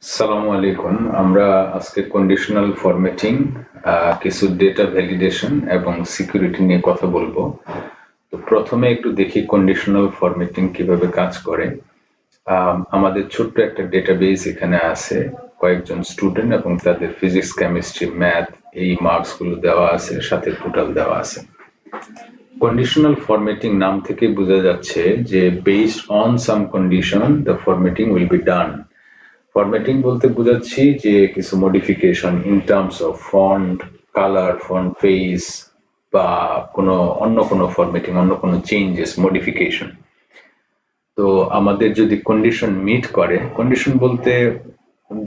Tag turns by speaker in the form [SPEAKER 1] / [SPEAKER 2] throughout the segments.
[SPEAKER 1] আসসালামু আলাইকুম। আমরা আজকে কন্ডিশনাল ফরম্যাটিং, কিছু ডেটা ভ্যালিডেশন এবং সিকিউরিটি নিয়ে কথা বলবো। তো প্রথমে একটু দেখি কন্ডিশনাল ফরম্যাটিং কিভাবে কাজ করে। আমাদের ছোট্ট একটা ডেটাবেস এখানে আছে, কয়েকজন স্টুডেন্ট এবং তাদের ফিজিক্স, কেমিস্ট্রি, ম্যাথ এই মার্কস গুলো দেওয়া আছে, সাথে টোটাল দেওয়া আছে। কন্ডিশনাল ফরম্যাটিং নাম থেকে বোঝা যাচ্ছে যে based on some condition the formatting will be done. Formatting বলতে বোঝাচ্ছি যে কিছু modification in terms of font, colour, font face বা অন্য কোনো ফরম্যাটিং, অন্য কোনো চেঞ্জেস, মডিফিকেশন। তো আমাদের যদি কন্ডিশন মিট করে, কন্ডিশন বলতে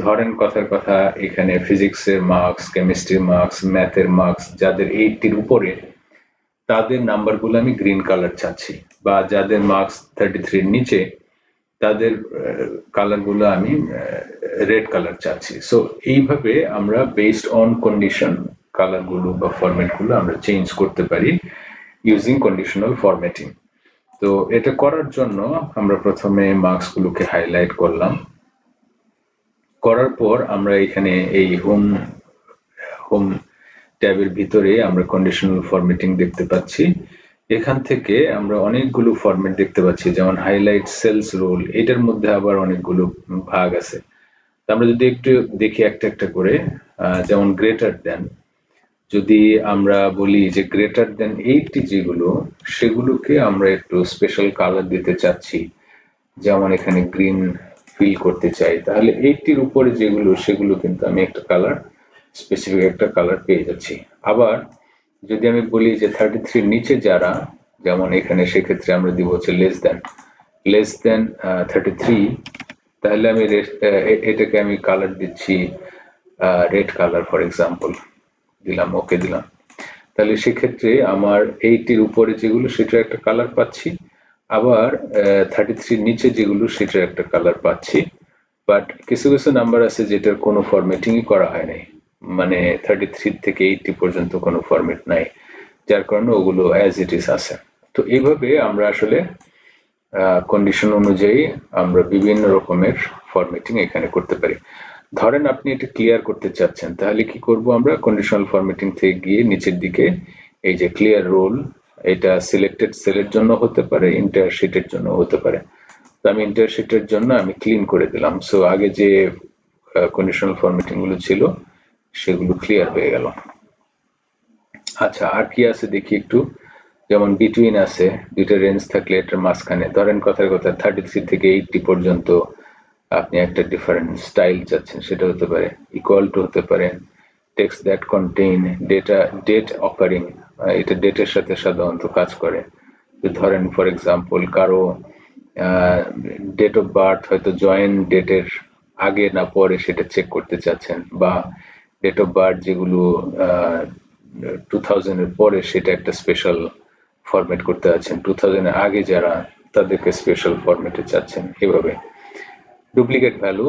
[SPEAKER 1] ধরেন কথার কথা, এখানে ফিজিক্সের মার্কস, কেমিস্ট্রির মার্কস, ম্যাথের মার্কস যাদের 80-র উপরে, তাদের নাম্বারগুলো আমি গ্রিন কালার চাচ্ছি, বা যাদের মার্কস 33-র নিচে তাদের কালারগুলো আমি রেড কালার চাচ্ছি। সো এইভাবে আমরা বেসড অন কন্ডিশন কালারগুলো বা ফরম্যাটগুলো আমরা চেঞ্জ করতে পারি ইউজিং কন্ডিশনাল ফরম্যাটিং। তো এটা করার জন্য আমরা প্রথমে মার্কসগুলোকে হাইলাইট করলাম, করার পর আমরা এখানে এই হোম হোম ট্যাবের ভিতরে আমরা কন্ডিশনাল ফরম্যাটিং দেখতে পাচ্ছি। এখান থেকে আমরা অনেকগুলো ফরম্যাট দেখতে পাচ্ছি, যেমন হাইলাইট, সেলস, রোল। এটার মধ্যে আবার অনেকগুলো ভাগ আছে। আমরা যদি একটু দেখি একটা একটা করে, যেমন গ্রেটার দেন, যদি আমরা বলি যে গ্রেটার দেন 80 যেগুলো, সেগুলোকে আমরা একটু স্পেশাল কালার দিতে চাচ্ছি, যেমন এখানে গ্রিন ফিল করতে চাই, তাহলে 80-র উপরে যেগুলো, সেগুলো কিন্তু আমি একটা কালার, স্পেসিফিক একটা কালার পেয়ে যাচ্ছি। আবার যদি আমি বলি যে 33-র নিচে যারা, যেমন এখানে, সেক্ষেত্রে আমরা দিব হচ্ছে লেস দেন 33, তাহলে আমি এটাকে আমি কালার দিচ্ছি রেড কালার ফর এক্সাম্পল, দিলাম, ওকে দিলাম। তাহলে সেক্ষেত্রে আমার 80-র উপরে যেগুলো, সেটার একটা কালার পাচ্ছি, আবার 33-র নিচে যেগুলো, সেটার একটা কালার পাচ্ছি। বাট কিছু কিছু নাম্বার আছে যেটার কোনো ফরম্যাটিংই করা হয় নাই, মানে 33 থেকে 80 পর্যন্ত কোনো ফরম্যাট নাই, যার কারণে ওগুলো অ্যাজ ইট ইজ আছে। তো এইভাবে আমরা আসলে কন্ডিশন অনুযায়ী আমরা বিভিন্ন রকমের ফরম্যাটিং এখানে করতে পারি। ধরেন আপনি এটা ক্লিয়ার করতে চাচ্ছেন, তাহলে কি করব আমরা, কন্ডিশনাল ফরম্যাটিং থেকে গিয়ে নিচের দিকে এই যে ক্লিয়ার রোল, এটা সিলেক্টেড সেলের জন্য হতে পারে, ইন্টায়ার শিটের জন্য হতে পারে। তো আমি ইন্টায়ার শিটের জন্য আমি ক্লিন করে দিলাম। সো আগে যে কন্ডিশনাল ফরম্যাটিং গুলো ছিল, সেগুলো ক্লিয়ার হয়ে গেল। আচ্ছা, আর কি আছে দেখি একটু। যেমন বিটুইন আছে, দুইটা রেঞ্জ থাকলে এটার মাঝখানে, ধরেন কথার কথা 33 থেকে 80 পর্যন্ত আপনি একটা ডিফারেন্ট স্টাইল চাচ্ছেন, সেটা হতে পারে। ইকুয়াল টু হতে পারে। Text that contain data, date occurring, এটা ডেটের সাথে সাধারণত কাজ করে। ধরেন ফর এক্সাম্পল কারো ডেট অফ বার্থ হয়তো জয়েন ডেটের আগে না পরে সেটা চেক করতে চাচ্ছেন, বা ডেট অফ বার্থ যেগুলো 2000-এর পরে, সেটা একটা স্পেশাল ফরম্যাট করতে যাচ্ছেন, 2000-এর আগে যারা, তাদেরকে স্পেশাল ফরম্যাটে চাচ্ছেন। এভাবে ডুপ্লিকেট ভ্যালু,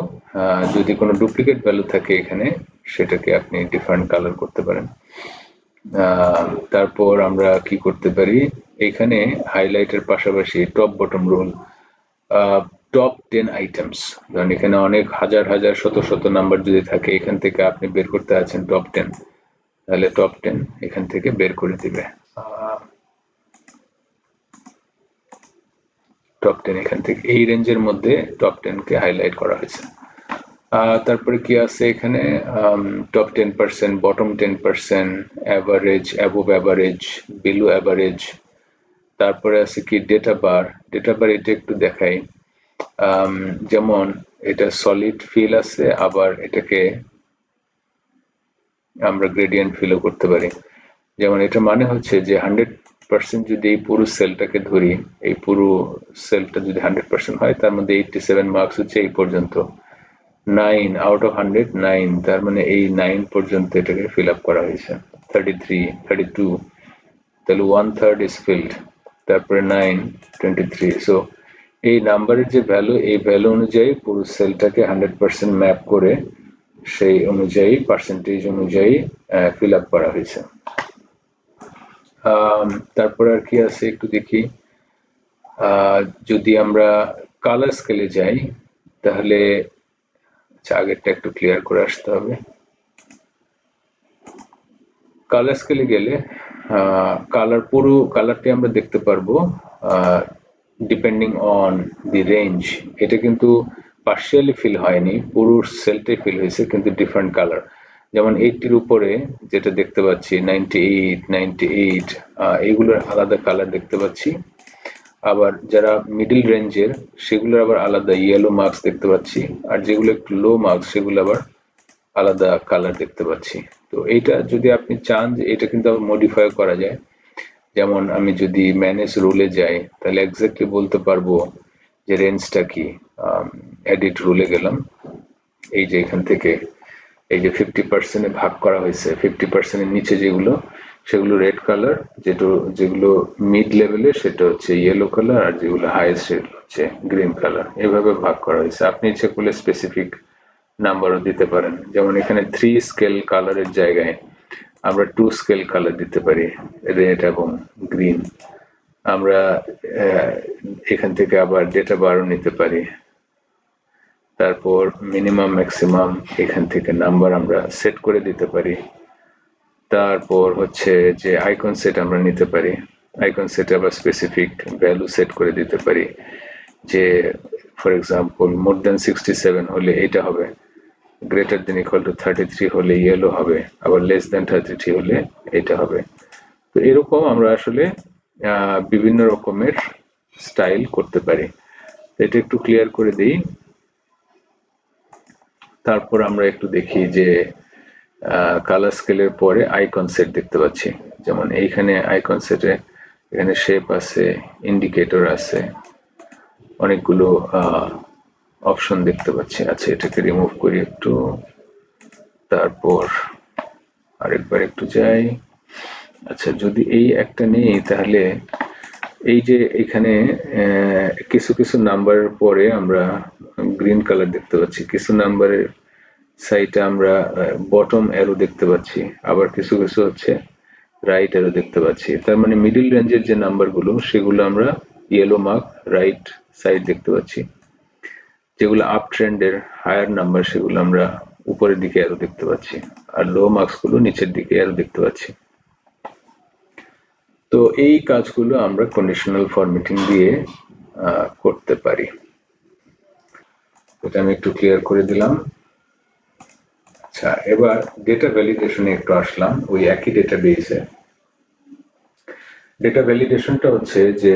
[SPEAKER 1] যদি কোনো ডুপ্লিকেট ভ্যালু থাকে এখানে, সেটাকে আপনি ডিফারেন্ট কালার করতে পারেন। তারপর আমরা কি করতে পারি, এখানে হাইলাইটের পাশাপাশি top bottom rule, top 10 items, কারণ এখানে অনেক হাজার হাজার শত শত নাম্বার যদি থাকে, এখান থেকে আপনি বের করতে আছেন টপ 10, তাহলে টপ 10 এখান থেকে বের করে দিবে। টপ 10 এখান থেকে, এই রেঞ্জের মধ্যে টপ 10 কে হাইলাইট করা হয়েছে। তারপরে কি আছে এখানে, top 10%, bottom 10%, average, above average, below average. তারপরে আছে কি ডেটা বার। ডেটা বার এটা একটু দেখাই। যেমন এটা সলিড ফিল আছে, আবার এটাকে আমরা গ্রেডিয়েন্ট ফিলও করতে পারি। যেমন এটা মানে হচ্ছে যে 100% যদি এই পুরো সেলটাকে ধরি, এই পুরো সেলটা যদি 100% হয়, তার মধ্যে 87 মার্কস হচ্ছে এই পর্যন্ত। 9 আউট অফ 100, 9, তার মানে এই 9 পর্যন্ত এটাকে ফিল আপ করা হয়েছে। 33, 32, তাহলে 1/3 ইজ ফিল্ড। তারপরে 9, 23। সো এই নাম্বারের যে ভ্যালু, এই ভ্যালু অনুযায়ী পুরো সেলটাকে 100% ম্যাপ করে, সেই অনুযায়ী পার্সেন্টেজ অনুযায়ী ফিল আপ করা হয়েছে। তারপরে আর কি আছে একটু দেখি। যদি আমরা কালার স্কেলে যাই, তাহলে আগেরটা একটু ক্লিয়ার করে আসতে হবে। কালার স্কেলে গেলে পুরো কালারটি আমরা দেখতে পারবো ডিপেন্ডিং অন দি রেঞ্জ। এটা কিন্তু পার্শিয়ালি ফিল হয়নি, পুরো সেলটাই ফিল হয়েছে, কিন্তু ডিফারেন্ট কালার। যেমন 80-র উপরে যেটা দেখতে পাচ্ছি 98, 98, এইগুলোর আলাদা কালার দেখতে পাচ্ছি। আবার যারা মিডল রেঞ্জের সেগুলোর আবার আলাদা ইয়েলো মার্কস দেখতে পাচ্ছি, আর যেগুলো একটু লো মার্কস সেগুলো আবার আলাদা কালার দেখতে পাচ্ছি। তো এইটা যদি আপনি চান যে এটা কিন্তু আবার মডিফাই করা যায়। যেমন আমি যদি ম্যানেজ রুলে যাই তাহলে এক্স্যাক্টলি বলতে পারবো যে রেঞ্জটা কি। এডিট রুলে গেলাম, এই যে এখান থেকে এই যে 50% ভাগ করা হয়েছে, 50% নিচে যেগুলো সেগুলো রেড কালার, যেগুলো মিড লেভেলে সেটা হচ্ছে ইয়েলো কালার, আর যেগুলো হাইয়েস্ট সেগুলো হচ্ছে গ্রিন কালার। এভাবে ভাগ করা হয়েছে। আপনি ইচ্ছে করলে স্পেসিফিক নাম্বারও দিতে পারেন। যেমন এখানে 3 স্কেল কালারের জায়গায় আমরা 2 স্কেল কালার দিতে পারি, রেড এবং গ্রিন। আমরা এখান থেকে আবার ডেটা বারও নিতে পারি। তারপর মিনিমাম ম্যাক্সিমাম এখান থেকে নাম্বার আমরা সেট করে দিতে পারি। তারপর হচ্ছে যে আইকন সেট আমরা নিতে পারি, আইকন সেটে আবার স্পেসিফিক ভ্যালু সেট করে দিতে পারি, যে ফর এক্সাম্পল মোর দেন 67 হলে এটা হবে, গ্রেটার দেন ইকুয়াল টু 33 হলে ইয়েলো হবে, আবার লেস দেন 33 হলে এটা হবে। তো এরকম আমরা আসলে বিভিন্ন রকমের স্টাইল করতে পারি। এটা একটু ক্লিয়ার করে দিই। তারপর আমরা একটু দেখি যে কালার স্কেলের পরে আইকন সেট দেখতে পাচ্ছি। যেমন এইখানে আইকন সেটে এখানে শেপ আছে, ইন্ডিকেটর আছে, অনেকগুলো অপশন দেখতে পাচ্ছি। আচ্ছা, এটাকে রিমুভ করি একটু, তারপর আরেকবার একটু যাই। আচ্ছা, যদি এই একটা নেই তাহলে এই যে এখানে কিছু কিছু নাম্বারের পরে আমরা গ্রিন কালার দেখতে পাচ্ছি, কিছু নাম্বারের সাইডে আমরা বটম অ্যারো দেখতে পাচ্ছি, আবার কিছু কিছু হচ্ছে রাইট অ্যারো দেখতে পাচ্ছি। তার মানে মিডল রেঞ্জের যে নাম্বারগুলো সেগুলো আমরা ইয়েলো মার্ক রাইট সাইড দেখতে পাচ্ছি, যেগুলো আপ ট্রেন্ডের হায়ার নাম্বার সেগুলো আমরা উপরের দিকে অ্যারো দেখতে পাচ্ছি, আর লো মার্কস গুলো নিচের দিকে অ্যারো দেখতে পাচ্ছি। তো এই কাজগুলো আমরা কন্ডিশনাল ফরম্যাটিং দিয়ে করতে পারি। এটা আমি একটু ক্লিয়ার করে দিলাম। আচ্ছা, এবার ডেটা ভ্যালিডেশনে একটু আসলাম। ওই একই ডেটাবেসে ডেটা ভ্যালিডেশনটা হচ্ছে যে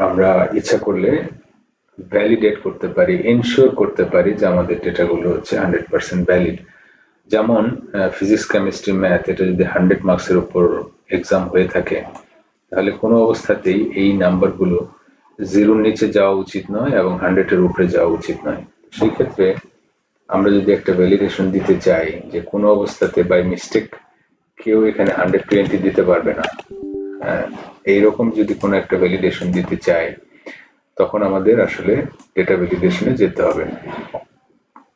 [SPEAKER 1] আমরা ইচ্ছা করলে ভ্যালিডেট করতে পারি, এনশিওর করতে পারি যে আমাদের ডেটাগুলো হচ্ছে 100% ভ্যালিড। যেমন ফিজিক্স, কেমিস্ট্রি, ম্যাথ, এটা যদি 100 মার্কসের উপর এক্সাম হয়ে থাকে তাহলে কোনো অবস্থাতেই এই নাম্বারগুলো 0-র নিচে যাওয়া উচিত নয় এবং 100-এর উপরে যাওয়া উচিত নয়। সেই ক্ষেত্রে আমরা যদি একটা ভ্যালিডেশন দিতে চাই যে কোনো অবস্থাতে বাই মিস্টেক কেউ এখানে 120 দিতে পারবে না, এইরকম যদি কোনো একটা ভ্যালিডেশন দিতে চাই তখন আমাদের আসলে ডেটা ভ্যালিডেশনে যেতে হবে।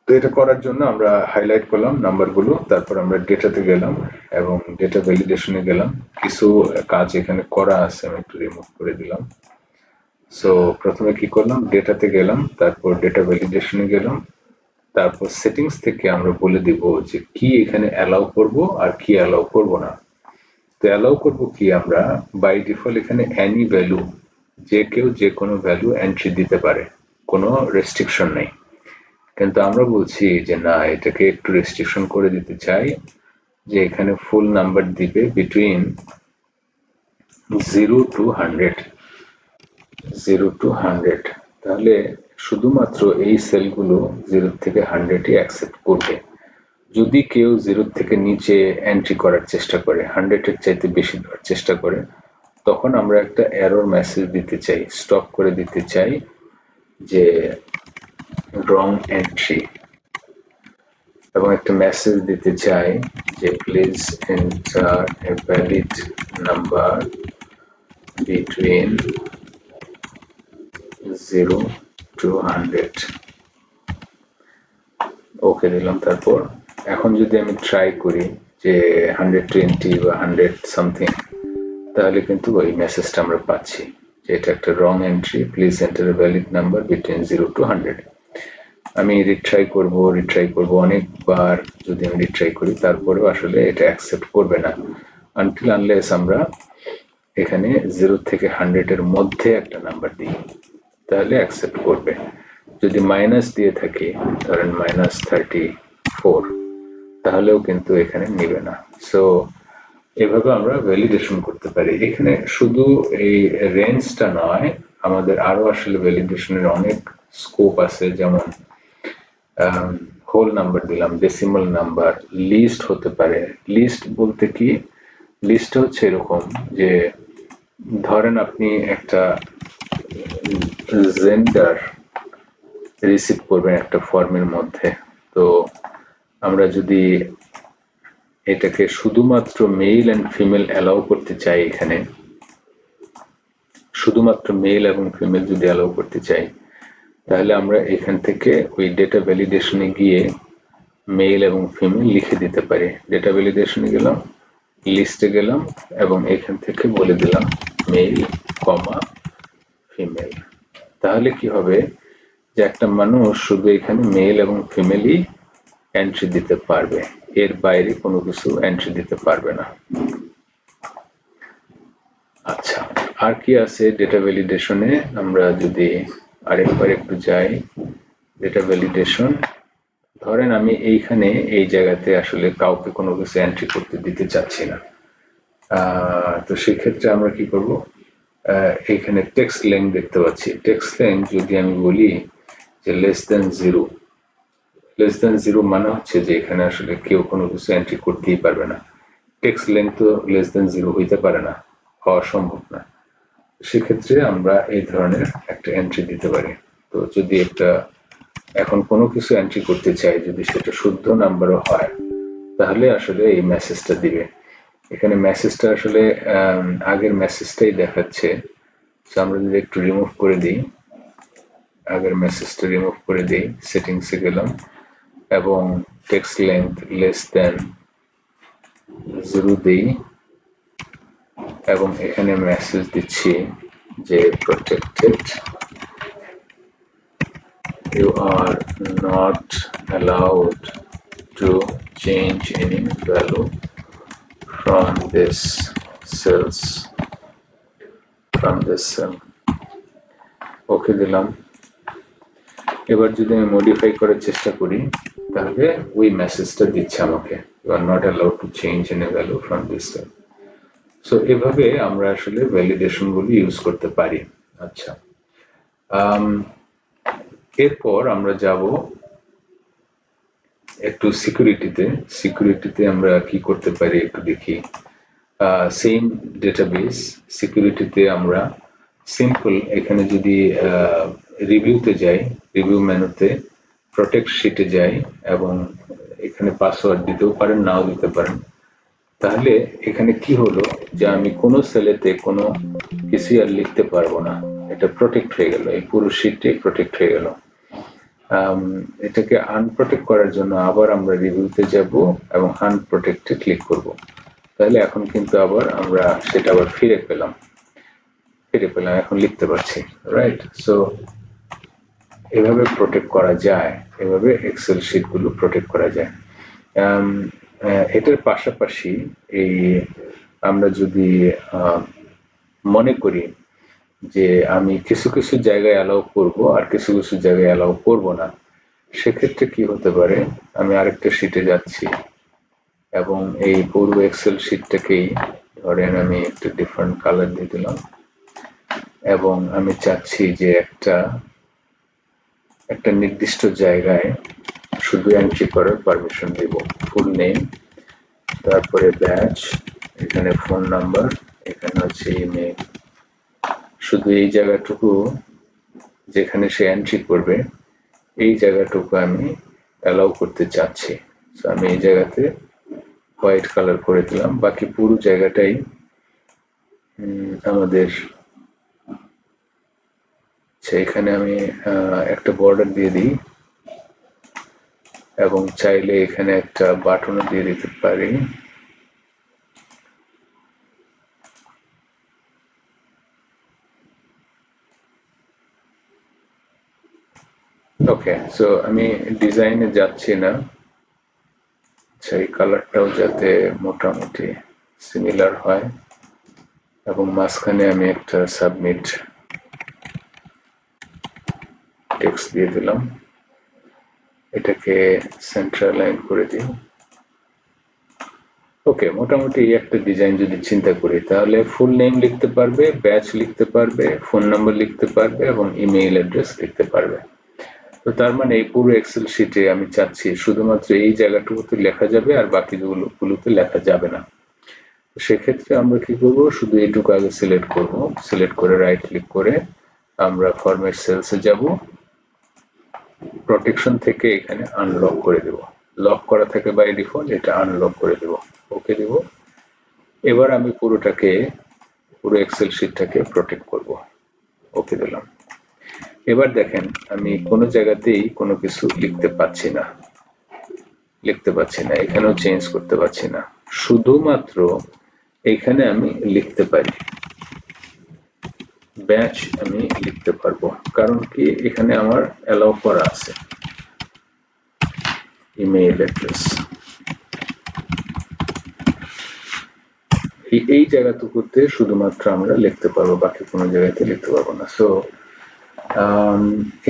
[SPEAKER 1] তো এটা করার জন্য আমরা হাইলাইট করলাম নাম্বারগুলো, তারপর আমরা ডেটাতে গেলাম এবং ডেটা ভ্যালিডেশনে গেলাম। কিছু কাজ এখানে করা আছে, আমি একটু রিমুভ করে দিলাম। সো প্রথমে কি করলাম, ডেটাতে গেলাম, তারপর ডেটা ভ্যালিডেশনে গেলাম, তারপর সেটিংস থেকে আমরা বলে দিব যে কি এখানে অ্যালাউ করব আর কি অ্যালাউ করব না। তো অ্যালাউ করব কি, আমরা বাই ডিফল্ট এখানে এনি ভ্যালু, যে কেউ যে কোনো ভ্যালু এন্ট্রি দিতে পারে, কোনো রেস্ট্রিকশন নেই। কিন্তু আমরা বলছি যে না, এটাকে একটু রেস্ট্রিকশন করে দিতে চাই, যে এখানে ফুল নাম্বার দিবে বিটুইন 0 to 100, 0 to 100। তাহলে শুধুমাত্র এই সেলগুলো 0 থেকে 100-ই অ্যাকসেপ্ট করবে। যদি কেউ 0 থেকে নিচে এন্ট্রি করার চেষ্টা করে, 100-এর চাইতে বেশি দেওয়ার চেষ্টা করে, তখন আমরা একটা এরর মেসেজ দিতে চাই, স্টপ করে দিতে চাই যে রং এন্ট্রি, এবং একটা মেসেজ দিতে চাই যে please enter a valid number between 0 to 100। ওকে দিলাম। তারপর এখন যদি আমি ট্রাই করি যে 120 বা 100 সামথিং, তাহলে কিন্তু ওই মেসেজটা আমরা পাচ্ছি যে এটা একটা wrong entry, please enter a valid number between 0 to 100। আমি রিট্রাই করব অনেকবার। যদি আমি রিট্রাই করি তারপরেও আসলে এটা অ্যাকসেপ্ট করবে না, আনটিল আনলেস আমরা এখানে 0 থেকে 100 এর মধ্যে একটা নাম্বার দিই, তাহলে অ্যাকসেপ্ট করবে। যদি মাইনাস দিয়ে থাকি, ধরেন -34, তাহলেও কিন্তু এখানে নিবে না। সো এভাবে আমরা ভ্যালিডেশন করতে পারি। এখানে শুধু এই রেঞ্জটা নয়, আমাদের আরো আসলে ভ্যালিডেশনের অনেক স্কোপ আছে, যেমন হোল নাম্বার দিলাম, ডেসিমাল নাম্বার, লিস্ট হতে পারে। লিস্ট বলতে কি, লিস্ট হচ্ছে এরকম যে ধরেন আপনি একটা জেন্ডার রিসিভ করবেন একটা ফর্মের মধ্যে, তো আমরা যদি এটাকে শুধুমাত্র মেল এন্ড ফিমেল অ্যালাউ করতে চাই, এখানে শুধুমাত্র মেল এবং ফিমেল যদি অ্যালাউ করতে চাই, তাহলে আমরা এখান থেকে ওই ডেটা ভ্যালিডেশনে গিয়ে মেল এবং ফিমেল লিখে দিতে পারি। ডেটা ভ্যালিডেশনে গেলাম, লিস্টে গেলাম এবং এখান থেকে বলে দিলাম মেল কমা ফিমেল। তাহলে কি হবে যে একটা মানুষ শুধু এখানে মেল এবং ফিমেলই এন্ট্রি দিতে পারবে, এর বাইরে কোনো কিছু এন্ট্রি দিতে পারবে না। আচ্ছা, আর কি আছে ডেটা ভ্যালিডেশনে? আমরা যদি আরেকবার একটু যাই, ডেটা ভ্যালিডেশন, ধরেন আমি এইখানে এই জায়গাতে আসলে কাউকে কোনো কিছু এন্ট্রি করতে দিতে চাচ্ছি না, তো সেক্ষেত্রে আমরা কি করব, এইখানে টেক্সট লেংথ দেখতে পাচ্ছি। টেক্সট লেংথ যদি আমি বলি যে <0, মানে হচ্ছে যে এখানে আসলে কেউ কোনো কিছু এন্ট্রি করতেই পারবে না। টেক্সট লেংথ তো <0 হইতে পারে না, হওয়া সম্ভব না। সেক্ষেত্রে আমরা এই ধরনের একটা এন্ট্রি দিতে পারি। তো যদি একটা এখন কোনো কিছু এন্ট্রি করতে চাই, যদি সেটা শুদ্ধ নাম্বারও হয়, তাহলে আসলে এই মেসেজটা দিবে। এখানে মেসেজটা আসলে আগের মেসেজটাই দেখাচ্ছে। আমরা যদি একটু রিমুভ করে দিই, আগের মেসেজটা রিমুভ করে দিই, সেটিংসে গেলাম এবং টেক্সট লেংথ <0 দিই এবং এখানে মেসেজ দিচ্ছি যে protected, you are not allowed to change any value from this cells, from this cell. ওকে দিলাম। এবার যদি আমি মডিফাই করার চেষ্টা করি, তাহলে ওই মেসেজটা দিচ্ছে আমাকে, you are not allowed to change any value from this cell. So এভাবে আমরা আসলে ভ্যালিডেশন গুলি ইউজ করতে পারি। আচ্ছা, এরপর আমরা যাব একটু সিকিউরিটিতে আমরা কি করতে পারি একটু দেখি। সেম ডেটাবেস সিকিউরিটিতে আমরা সিম্পল, এখানে যদি রিভিউতে যাই, রিভিউ মেনুতে প্রোটেক্ট শিটে যাই এবং এখানে পাসওয়ার্ড দিতেও পারেন, নাও দিতে পারেন। তাহলে এখানে কি হলো যে আমি কোনো সেলেতে কোনো কিছু আর লিখতে পারবো না, এটা প্রোটেক্ট হয়ে গেল, এই পুরো শিটটাই প্রোটেক্ট হয়ে গেল। এটাকে আনপ্রোটেক্ট করার জন্য আবার আমরা রিভিউতে যাব এবং আনপ্রোটেক্টে ক্লিক করব, তাহলে এখন কিন্তু আবার আমরা সেটা আবার ফিরে পেলাম, এখন লিখতে পারছি, রাইট? সো এভাবে প্রোটেক্ট করা যায়, এভাবে এক্সেল শিট গুলো প্রোটেক্ট করা যায়। এটার পাশাপাশি এই আমরা যদি মনে করি যে আমি কিছু কিছু জায়গায় অ্যালাউ করব আর কিছু কিছু জায়গায় অ্যালাউ করব না, সেক্ষেত্রে কি হতে পারে, আমি আরেকটা শিটে যাচ্ছি এবং এই পুরো এক্সেল শিটটাকেই ধরেন আমি একটা ডিফারেন্ট কালার দিয়ে দিলাম এবং আমি চাচ্ছি যে একটা নির্দিষ্ট জায়গায় শুধু এন্ট্রি করার পারমিশন দেব, ফুল নেম, তারপরে ব্যাচ, এখানে ফোন নাম্বার, এখানে হচ্ছে ইমেল। শুধু এই জায়গাটুকু যেখানে সে এন্ট্রি করবে, এই জায়গাটুকু আমি অ্যালাউ করতে চাচ্ছি। সো আমি এই জায়গাতে হোয়াইট কালার করে দিলাম, বাকি পুরো জায়গাটাই আমাদের, এখানে আমি একটা বর্ডার দিয়ে দিই এবং চাইলে এখানে একটা বাটনও দিয়ে দিতে পারি। ওকে, ওকে, সো আমি ডিজাইনে যাচ্ছি না, সেই কালারটাও যাতে মোটামুটি সিমিলার হয়, এবং মাঝখানে আমি একটা সাবমিট টেক্সট দিয়ে দিলাম, এটাকে সেন্টার লাইন করে দিই। ওকে, মোটামুটি এই একটা ডিজাইন যদি চিন্তা করি, তাহলে ফুল নেম লিখতে পারবে, ব্যাচ লিখতে পারবে, ফোন নাম্বার লিখতে পারবে এবং ইমেইল অ্যাড্রেস লিখতে পারবে। তো তার মানে এই পুরো এক্সেল শিটে আমি চাচ্ছি শুধুমাত্র এই জায়গাটুকুতে লেখা যাবে আর বাকিগুলোতে লেখা যাবে না। সেক্ষেত্রে আমরা কি করব, শুধু এইটুকু আগে সিলেক্ট করব, সিলেক্ট করে রাইট ক্লিক করে আমরা ফরম্যাট সেলসে যাব, প্রোটেকশন থেকে এখানে আনলক করে দেব, লক করা থাকে বাই ডিফল্ট, এটা আনলক করে দেব, ওকে দেব। এবার আমি পুরো এক্সেল শিটটাকে প্রোটেক্ট করব, ওকে দিলাম। এবার দেখেন আমি কোনো জায়গাতেই কোনো কিছু লিখতে পাচ্ছি না, এখানেও চেঞ্জ করতে পারছি না, শুধুমাত্র এখানে আমি লিখতে পারি, ব্যাচ আমি লিখতে পারবো, কারণ কি এখানে আমার অ্যালাউ করা আছে ইমেইল অ্যাড্রেস, এই জায়গাটুকুতে শুধুমাত্র আমরা লিখতে পারবো, বাকি কোনো জায়গাতে লিখতে পারবো না। সো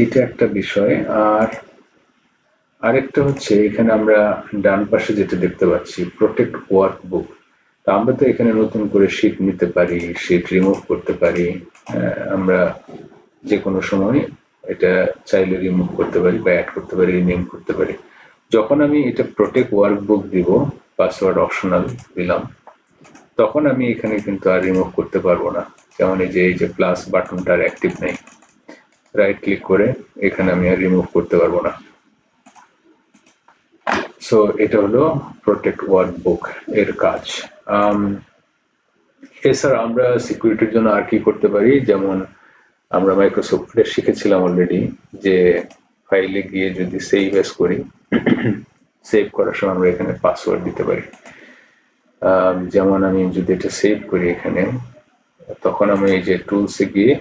[SPEAKER 1] এটা একটা বিষয়। আর আরেকটা হচ্ছে এখানে আমরা ডান পাশে যেটা দেখতে পাচ্ছি প্রোটেক্ট ওয়ার্কবুক, তা আমরা তো এখানে নতুন করে শীট নিতে পারি, শীট রিমুভ করতে পারি, আমরা যে কোনো সময় এটা চাইলে রিমুভ করতে পারি বা অ্যাড করতে পারি, রিনেম করতে পারি। যখন আমি এটা প্রোটেক্ট ওয়ার্কবুক দিব, পাসওয়ার্ড অপশনাল দিলাম, তখন আমি এখানে কিন্তু আর রিমুভ করতে পারবো না, যেমন এই যে প্লাস বাটনটা আর অ্যাক্টিভ নেই, রাইট ক্লিক করে এখানে আমি আর রিমুভ করতে পারবো না। সো এটা হলো প্রোটেক্ট ওয়ার্কবুক এর কাজ। এছাড়া আমরা সিকিউরিটির জন্য আর কি করতে পারি, যেমন আমরা মাইক্রোসফটে শিখেছিলাম অলরেডি যে ফাইলে গিয়ে যদি সেভ এস করি, সেভ করার সময় আমরা এখানে পাসওয়ার্ড দিতে পারি। যেমন আমি যদি এটা সেভ করি এখানে, তখন আমি এই যে টুলসে গিয়ে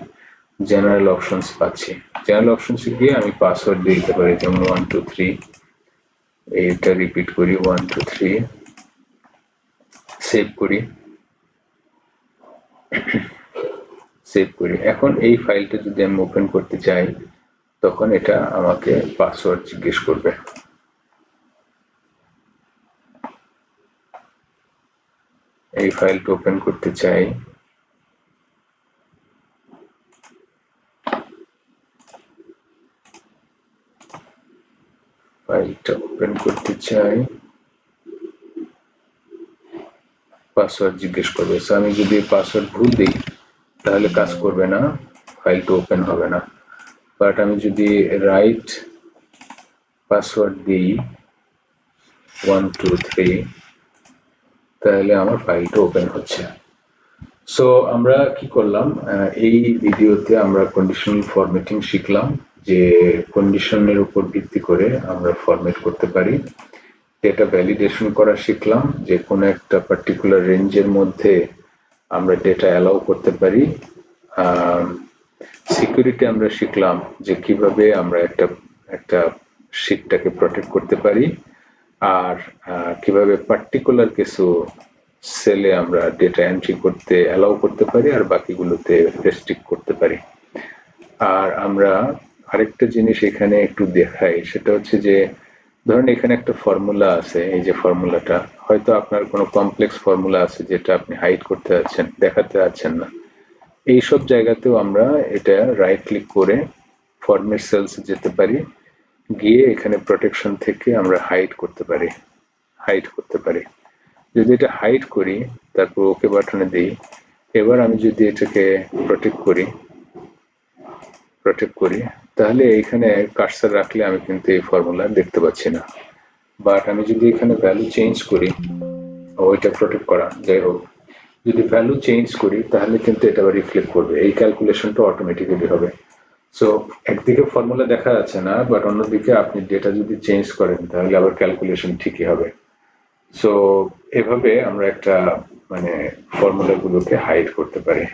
[SPEAKER 1] জেনারেল অপশনস পাচ্ছি, জেনারেল অপশনসে গিয়ে আমি পাসওয়ার্ড দিয়ে দিতে পারি, যেমন 1 2 3, এটা রিপিট করি 1 2 3, সেভ করি, এখন এই ফাইলটা যদি আমি ওপেন করতে চাই, তখন এটা আমাকে পাসওয়ার্ড জিজ্ঞেস করবে। এই ফাইলটা ওপেন করতে চাই, পাসওয়ার্ড জিজ্ঞেস করবে। সো আমি যদি পাসওয়ার্ড ভুল দিই তাহলে কাজ করবে না, ফাইলটা ওপেন হবে না। বাট আমি যদি রাইট পাসওয়ার্ড দিই 1 2 3, তাহলে আমার ফাইলটা ওপেন হচ্ছে। সো আমরা কি করলাম, এই ভিডিওতে আমরা কন্ডিশনাল ফরম্যাটিং শিখলাম, যে কন্ডিশনের উপর ভিত্তি করে আমরা ফরম্যাট করতে পারি। ডেটা ভ্যালিডেশন করা শিখলাম, যে কোনো একটা পার্টিকুলার রেঞ্জের মধ্যে আমরা ডেটা অ্যালাউ করতে পারি। সিকিউরিটি আমরা শিখলাম যে কিভাবে আমরা একটা শিটটাকে প্রোটেক্ট করতে পারি, আর কিভাবে পার্টিকুলার কিছু সেলে আমরা ডেটা এন্ট্রি করতে অ্যালাউ করতে পারি আর বাকিগুলোতে রেস্ট্রিক্ট করতে পারি। আর আমরা আরেকটা জিনিস এখানে একটু দেখাই, সেটা হচ্ছে যে ধরেন এখানে একটা ফর্মুলা আছে, এই যে ফর্মুলাটা হয়তো আপনার কোনো কমপ্লেক্স ফর্মুলা আছে যেটা আপনি হাইড করতে যাচ্ছেন, দেখাতে যাচ্ছেন না, এইসব জায়গাতেও আমরা এটা রাইট ক্লিক করে ফরম্যাট সেলস যেতে পারি, গিয়ে এখানে প্রোটেকশন থেকে আমরা হাইড করতে পারি। যদি এটা হাইড করি, তারপর ওকে বাটনে দিই, এবার আমি যদি এটাকে প্রোটেক্ট করি, তাহলে এখানে কার্সার রাখলে আমি কিন্তু এই ফর্মুলা দেখতে পাচ্ছি না। বাট আমি যদি এখানে ভ্যালু চেঞ্জ করি, ওইটা প্রোটেক্ট করা যাই হোক, যদি ভ্যালু চেঞ্জ করি তাহলে কিন্তু এটা রিফ্লেক্ট করবে, এই ক্যালকুলেশনটা অটোমেটিক্যালি হবে। সো একদিকে ফর্মুলা দেখা যাচ্ছে না, বাট অন্যদিকে আপনি ডেটা যদি চেঞ্জ করেন তাহলে আবার ক্যালকুলেশন ঠিকই হবে। সো এভাবে আমরা একটা ফর্মুলাগুলোকে হাইড করতে পারি।